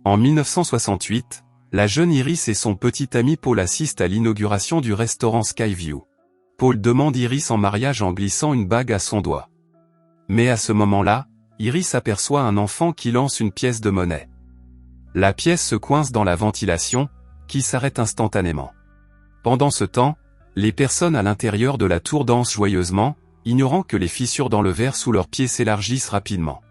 En 1968, la jeune Iris et son petit ami Paul assistent à l'inauguration du restaurant Skyview. Paul demande Iris en mariage en glissant une bague à son doigt. Mais à ce moment-là, Iris aperçoit un enfant qui lance une pièce de monnaie. La pièce se coince dans la ventilation, qui s'arrête instantanément. Pendant ce temps, les personnes à l'intérieur de la tour dansent joyeusement, ignorant que les fissures dans le verre sous leurs pieds s'élargissent rapidement.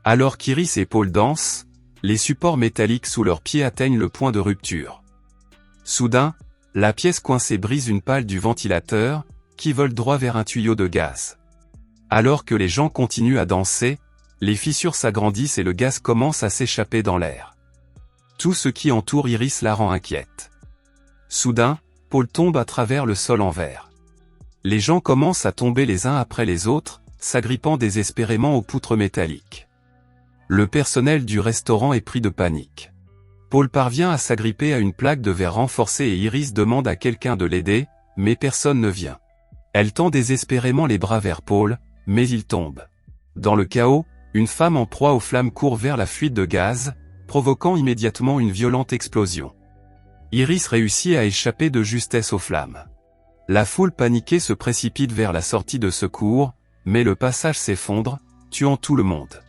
Alors qu'Iris et Paul dansent, les supports métalliques sous leurs pieds atteignent le point de rupture. Soudain, la pièce coincée brise une pale du ventilateur, qui vole droit vers un tuyau de gaz. Alors que les gens continuent à danser, les fissures s'agrandissent et le gaz commence à s'échapper dans l'air. Tout ce qui entoure Iris la rend inquiète. Soudain, Paul tombe à travers le sol en verre. Les gens commencent à tomber les uns après les autres, s'agrippant désespérément aux poutres métalliques. Le personnel du restaurant est pris de panique. Paul parvient à s'agripper à une plaque de verre renforcée et Iris demande à quelqu'un de l'aider, mais personne ne vient. Elle tend désespérément les bras vers Paul, mais il tombe. Dans le chaos, une femme en proie aux flammes court vers la fuite de gaz, provoquant immédiatement une violente explosion. Iris réussit à échapper de justesse aux flammes. La foule paniquée se précipite vers la sortie de secours, mais le passage s'effondre, tuant tout le monde.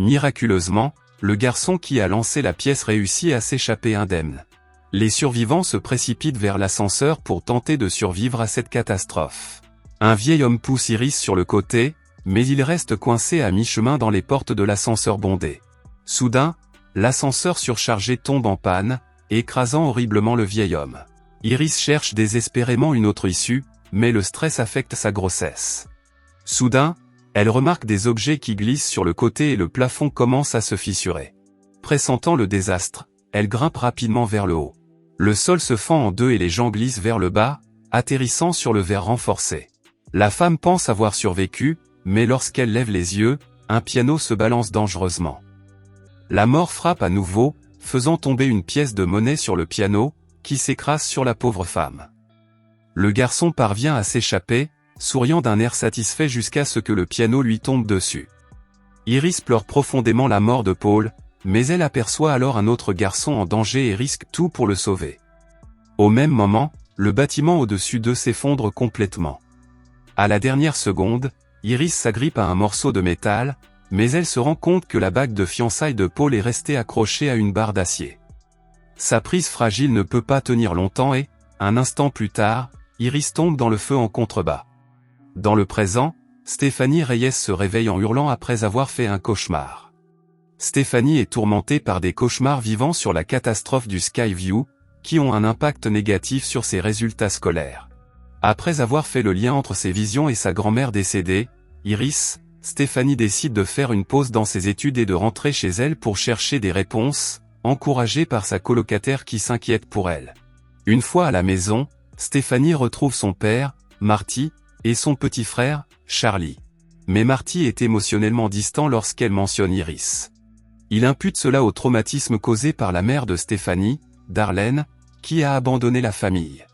Miraculeusement, le garçon qui a lancé la pièce réussit à s'échapper indemne. Les survivants se précipitent vers l'ascenseur pour tenter de survivre à cette catastrophe. Un vieil homme pousse Iris sur le côté, mais il reste coincé à mi-chemin dans les portes de l'ascenseur bondé. Soudain, l'ascenseur surchargé tombe en panne, écrasant horriblement le vieil homme. Iris cherche désespérément une autre issue, mais le stress affecte sa grossesse. Soudain, elle remarque des objets qui glissent sur le côté et le plafond commence à se fissurer. Pressentant le désastre, elle grimpe rapidement vers le haut. Le sol se fend en deux et les gens glissent vers le bas, atterrissant sur le verre renforcé. La femme pense avoir survécu, mais lorsqu'elle lève les yeux, un piano se balance dangereusement. La mort frappe à nouveau, faisant tomber une pièce de monnaie sur le piano, qui s'écrase sur la pauvre femme. Le garçon parvient à s'échapper, souriant d'un air satisfait jusqu'à ce que le piano lui tombe dessus. Iris pleure profondément la mort de Paul, mais elle aperçoit alors un autre garçon en danger et risque tout pour le sauver. Au même moment, le bâtiment au-dessus d'eux s'effondre complètement. À la dernière seconde, Iris s'agrippe à un morceau de métal, mais elle se rend compte que la bague de fiançailles de Paul est restée accrochée à une barre d'acier. Sa prise fragile ne peut pas tenir longtemps et, un instant plus tard, Iris tombe dans le feu en contrebas. Dans le présent, Stéphanie Reyes se réveille en hurlant après avoir fait un cauchemar. Stéphanie est tourmentée par des cauchemars vivant sur la catastrophe du Skyview, qui ont un impact négatif sur ses résultats scolaires. Après avoir fait le lien entre ses visions et sa grand-mère décédée, Stéphanie décide de faire une pause dans ses études et de rentrer chez elle pour chercher des réponses, encouragée par sa colocataire qui s'inquiète pour elle. Une fois à la maison, Stéphanie retrouve son père, Marty, et son petit frère, Charlie. Mais Marty est émotionnellement distant lorsqu'elle mentionne Iris. Il impute cela au traumatisme causé par la mère de Stéphanie, Darlene, qui a abandonné la famille.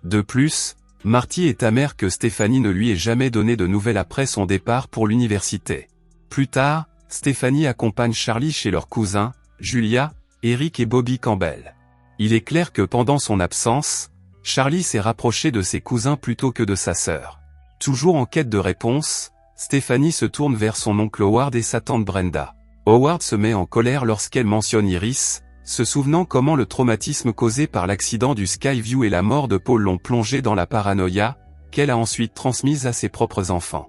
De plus, Marty est amer que Stéphanie ne lui ait jamais donné de nouvelles après son départ pour l'université. Plus tard, Stéphanie accompagne Charlie chez leurs cousins, Julia, Eric et Bobby Campbell. Il est clair que pendant son absence, Charlie s'est rapproché de ses cousins plutôt que de sa sœur. Toujours en quête de réponse, Stéphanie se tourne vers son oncle Howard et sa tante Brenda. Howard se met en colère lorsqu'elle mentionne Iris, se souvenant comment le traumatisme causé par l'accident du Skyview et la mort de Paul l'ont plongée dans la paranoïa, qu'elle a ensuite transmise à ses propres enfants.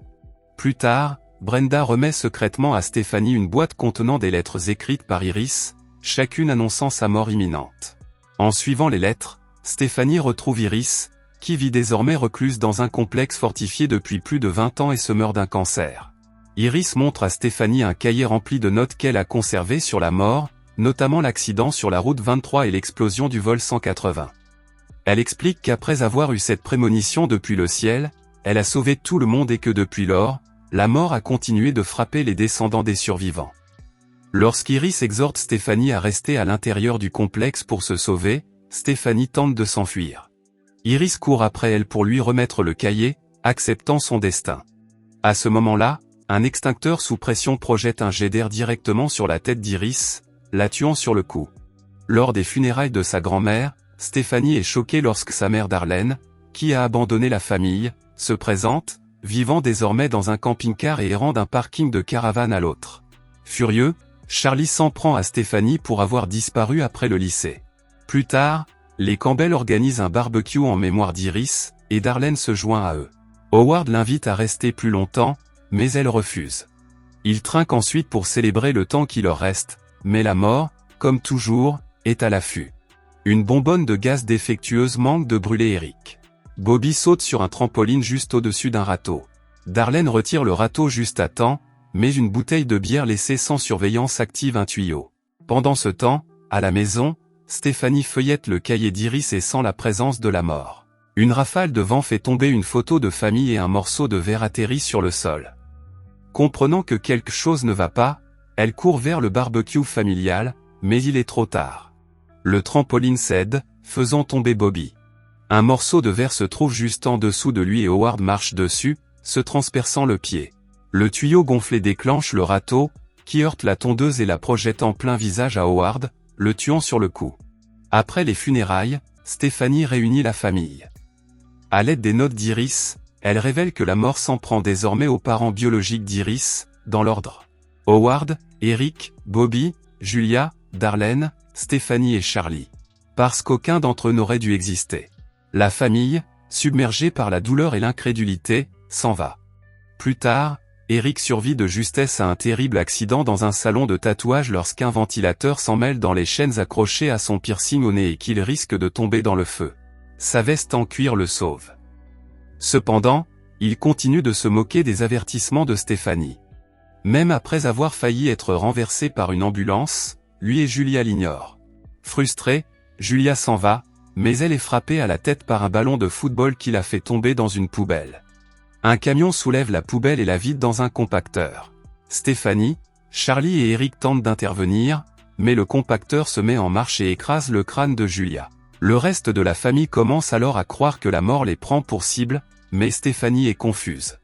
Plus tard, Brenda remet secrètement à Stéphanie une boîte contenant des lettres écrites par Iris, chacune annonçant sa mort imminente. En suivant les lettres, Stéphanie retrouve Iris, qui vit désormais recluse dans un complexe fortifié depuis plus de 20 ans et se meurt d'un cancer. Iris montre à Stéphanie un cahier rempli de notes qu'elle a conservées sur la mort, notamment l'accident sur la route 23 et l'explosion du vol 180. Elle explique qu'après avoir eu cette prémonition depuis le ciel, elle a sauvé tout le monde et que depuis lors, la mort a continué de frapper les descendants des survivants. Lorsqu'Iris exhorte Stéphanie à rester à l'intérieur du complexe pour se sauver, Stéphanie tente de s'enfuir. Iris court après elle pour lui remettre le cahier, acceptant son destin. À ce moment-là, un extincteur sous pression projette un jet d'air directement sur la tête d'Iris, la tuant sur le coup. Lors des funérailles de sa grand-mère, Stéphanie est choquée lorsque sa mère Darlene, qui a abandonné la famille, se présente, vivant désormais dans un camping-car et errant d'un parking de caravane à l'autre. Furieux, Charlie s'en prend à Stéphanie pour avoir disparu après le lycée. Plus tard, les Campbell organisent un barbecue en mémoire d'Iris, et Darlene se joint à eux. Howard l'invite à rester plus longtemps, mais elle refuse. Ils trinquent ensuite pour célébrer le temps qui leur reste, mais la mort, comme toujours, est à l'affût. Une bonbonne de gaz défectueuse manque de brûler Eric. Bobby saute sur un trampoline juste au-dessus d'un râteau. Darlene retire le râteau juste à temps, mais une bouteille de bière laissée sans surveillance active un tuyau. Pendant ce temps, à la maison, Stéphanie feuillette le cahier d'Iris et sent la présence de la mort. Une rafale de vent fait tomber une photo de famille et un morceau de verre atterrit sur le sol. Comprenant que quelque chose ne va pas, elle court vers le barbecue familial, mais il est trop tard. Le trampoline cède, faisant tomber Bobby. Un morceau de verre se trouve juste en dessous de lui et Howard marche dessus, se transperçant le pied. Le tuyau gonflé déclenche le râteau, qui heurte la tondeuse et la projette en plein visage à Howard, le tuant sur le coup. Après les funérailles, Stéphanie réunit la famille. À l'aide des notes d'Iris, elle révèle que la mort s'en prend désormais aux parents biologiques d'Iris, dans l'ordre. Howard, Eric, Bobby, Julia, Darlene, Stéphanie et Charlie. Parce qu'aucun d'entre eux n'aurait dû exister. La famille, submergée par la douleur et l'incrédulité, s'en va. Plus tard, Eric survit de justesse à un terrible accident dans un salon de tatouage lorsqu'un ventilateur s'en mêle dans les chaînes accrochées à son piercing au nez et qu'il risque de tomber dans le feu. Sa veste en cuir le sauve. Cependant, il continue de se moquer des avertissements de Stéphanie. Même après avoir failli être renversé par une ambulance, lui et Julia l'ignorent. Frustrée, Julia s'en va, mais elle est frappée à la tête par un ballon de football qui la fait tomber dans une poubelle. Un camion soulève la poubelle et la vide dans un compacteur. Stéphanie, Charlie et Eric tentent d'intervenir, mais le compacteur se met en marche et écrase le crâne de Julia. Le reste de la famille commence alors à croire que la mort les prend pour cible, mais Stéphanie est confuse.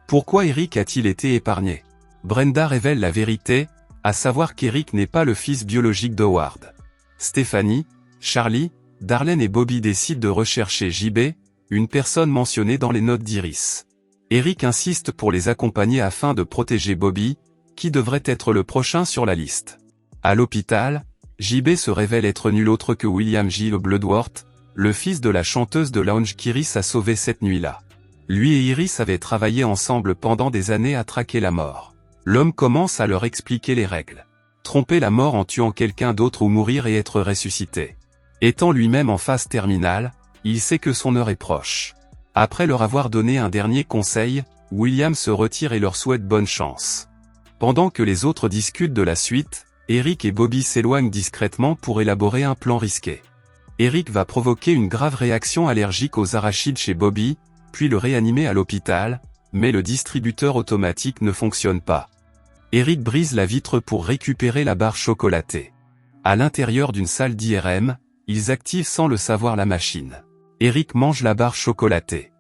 Pourquoi Eric a-t-il été épargné? Brenda révèle la vérité, à savoir qu'Eric n'est pas le fils biologique d'Howard. Stéphanie, Charlie, Darlene et Bobby décident de rechercher JB, une personne mentionnée dans les notes d'Iris. Eric insiste pour les accompagner afin de protéger Bobby, qui devrait être le prochain sur la liste. À l'hôpital, JB se révèle être nul autre que William J. Bloodworth, le fils de la chanteuse de lounge qu'Iris a sauvé cette nuit-là. Lui et Iris avaient travaillé ensemble pendant des années à traquer la mort. L'homme commence à leur expliquer les règles. Tromper la mort en tuant quelqu'un d'autre ou mourir et être ressuscité. Étant lui-même en phase terminale, il sait que son heure est proche. Après leur avoir donné un dernier conseil, William se retire et leur souhaite bonne chance. Pendant que les autres discutent de la suite, Eric et Bobby s'éloignent discrètement pour élaborer un plan risqué. Eric va provoquer une grave réaction allergique aux arachides chez Bobby, puis le réanimer à l'hôpital, mais le distributeur automatique ne fonctionne pas. Eric brise la vitre pour récupérer la barre chocolatée. À l'intérieur d'une salle d'IRM, ils activent sans le savoir la machine. Eric mange la barre chocolatée.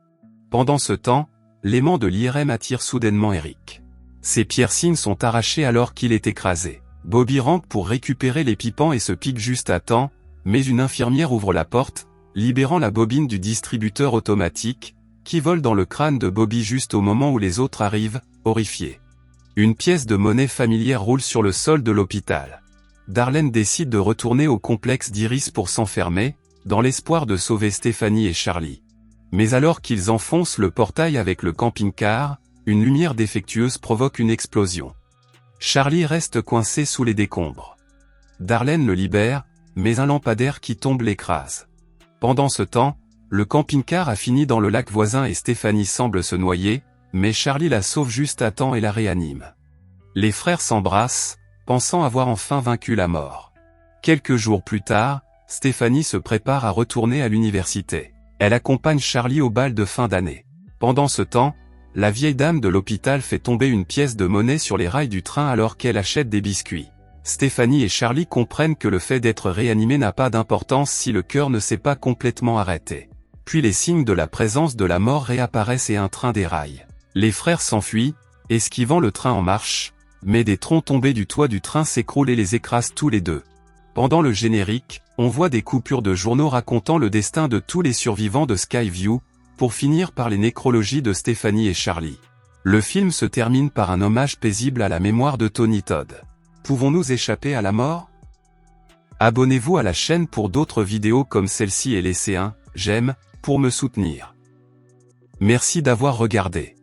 Pendant ce temps, l'aimant de l'IRM attire soudainement Eric. Ses piercings sont arrachés alors qu'il est écrasé. Bobby rampe pour récupérer les pipants et se pique juste à temps, mais une infirmière ouvre la porte, libérant la bobine du distributeur automatique, qui vole dans le crâne de Bobby juste au moment où les autres arrivent, horrifiés. Une pièce de monnaie familière roule sur le sol de l'hôpital. Darlene décide de retourner au complexe d'Iris pour s'enfermer, dans l'espoir de sauver Stéphanie et Charlie. Mais alors qu'ils enfoncent le portail avec le camping-car, une lumière défectueuse provoque une explosion. Charlie reste coincé sous les décombres. Darlene le libère, mais un lampadaire qui tombe l'écrase. Pendant ce temps, le camping-car a fini dans le lac voisin et Stéphanie semble se noyer, mais Charlie la sauve juste à temps et la réanime. Les frères s'embrassent, pensant avoir enfin vaincu la mort. Quelques jours plus tard, Stéphanie se prépare à retourner à l'université. Elle accompagne Charlie au bal de fin d'année. Pendant ce temps, la vieille dame de l'hôpital fait tomber une pièce de monnaie sur les rails du train alors qu'elle achète des biscuits. Stéphanie et Charlie comprennent que le fait d'être réanimé n'a pas d'importance si le cœur ne s'est pas complètement arrêté. Puis les signes de la présence de la mort réapparaissent et un train déraille. Les frères s'enfuient, esquivant le train en marche, mais des troncs tombés du toit du train s'écroulent et les écrasent tous les deux. Pendant le générique, on voit des coupures de journaux racontant le destin de tous les survivants de Skyview, pour finir par les nécrologies de Stephanie et Charlie. Le film se termine par un hommage paisible à la mémoire de Tony Todd. Pouvons-nous échapper à la mort? Abonnez-vous à la chaîne pour d'autres vidéos comme celle-ci et laissez un j'aime pour me soutenir. Merci d'avoir regardé.